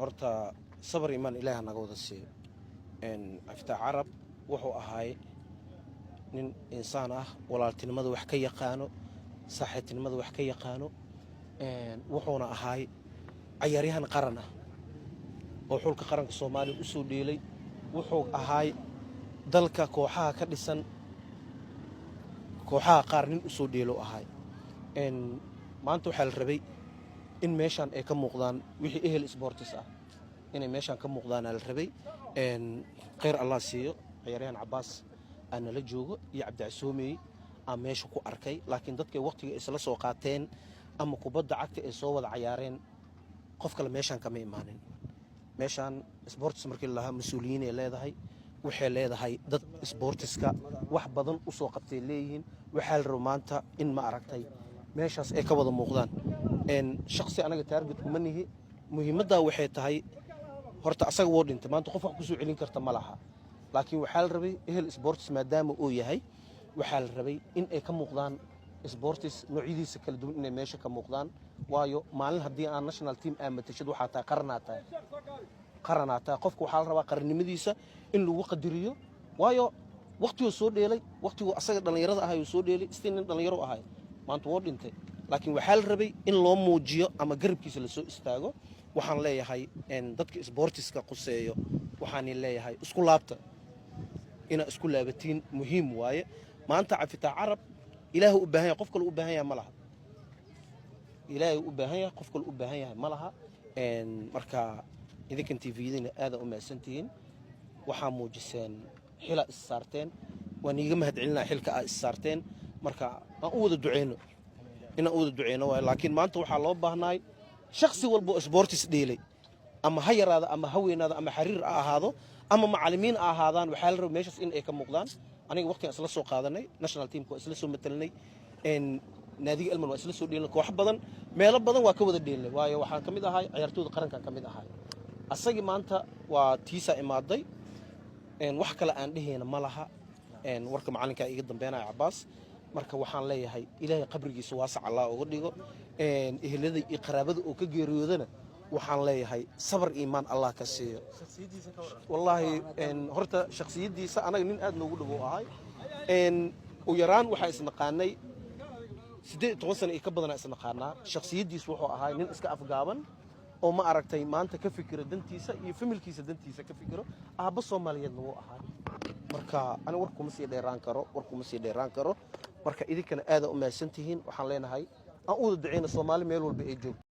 horta sabar iman ilaaha naga wada siiyo afta carab wuxuu ahaay nin insaan ah walaaltinimada wax ka yaqaano saaxiibtinimada wax ka yaqaano wuxuuna ahaay ciyaaryahan qaran ah oo xulka qaranka Soomaaliya u soo dheelay wuxuu ahaay dalka kooxaha ka dhisan kooxaha qaar nin u soo dheelo ahaay maanta waxaa la rabay in meeshan ay ka muuqdaan wixii ehel sports ah inay meeshan ka muuqdaan la rabay khayr Allah siiyo ciyaaryahan Cabbaas aan la joogo iyo Cabdi Casuumey aan meesha ku arkay laakiin dadkay waqtiga isla soo qaateen ama kubadda cagta ay soo wada ciyaareen qof kale meeshan kama imaanin meeshan sports markii la mas'uuliyiin ay leedahay waxay leedahay dad sportiska wax badan u soo qabtay leeyihiin waxa la rabo maanta in ma aragtay meeshaas ay ka wada muuqdaan shakhsi anaga target kuma nihi muhiimadda waxay tahay horta asaga woo dhintay maanta qof wax ku soo celin karta ma laha laakiin waxa la rabay ehel sports maadaama uu yahay waxa la rabay in ay ka muuqdaan sports noocyadiisa kala duwan inay meesha ka muuqdaan waayo maalin haddii aan national team aamatashad waxa taa qaranaata qofka waxa la rabaa qarannimadiisa in lagu qadariyo waayo waqtigu soo dheelay waqtigu asaga dhalinyarada ahay uu soo dheelay istiin dhalinyaro ahay maanta woo dhintay laakiin waxa la rabay in loo muujiyo ama garabkiisa la soo istaago waxaan leeyahay dadka sportiska quseeyo waxaan leeyahay isku laabta ina isku laabatiin muhiim waaye maanta cafita carab ilaahu u baahan yahay qof kale u baahan yahay malaha ilaahu u baahan yahay qof kale u baahan yahay malaha marka idinkan TV-dina aad u maasantiin waxa muujiseen xila is saarteen waan iiga mahadcelinaa xilka aad is saarteen marka aan u wada duceeno laakiin maanta waxa loo baahnaa shakhsi walba sports dheelay ama ha yaraado ama ha weynaado ama xariir ahaado ama macallimiin ahaadaan waxa la rabaa meeshaas in ay ka muuqdaan aniga waqtiga isla soo qaadanay national team ko isla soo metelnay naadiga Elman waa isla soo dheelnay koox badan meelo badan waa ka wada dheelnay waayo waxaan kamid ahay ciyaartooyda qaranka kamid ahay asagi maanta waa tiisa imaaday wax kale aan dhehayna ma laha warka macalinka iga dambeynaya Cabbaas marka waxaan leeyahay ilaahay qabrigiisa waasac Allah uga dhigo ehelada iyo qaraabada oo ka geeriyoodana waxaan leeyahay sabar iimaan Allah ka siiyo wallahi horta shakhsiyadiisa anaga nin aad noogu dhaw ahay u yaraan waxa isnaqaanay 18 sano ka badan isnaqaanaa shakhsiyadiisa wuxuu ahay nin iska afgaaban oo ma aragtay maanta ka fikiro dantiisa iyo familkiisa dantiisa ka fikiro aaba Soomaaliyeedna wuu ahay marka ana warkuma sii dheeraan karo marka idinkana aad u maasantihiin waxaan leenahay aan u duceeyna Soomaali meel walba ay joogto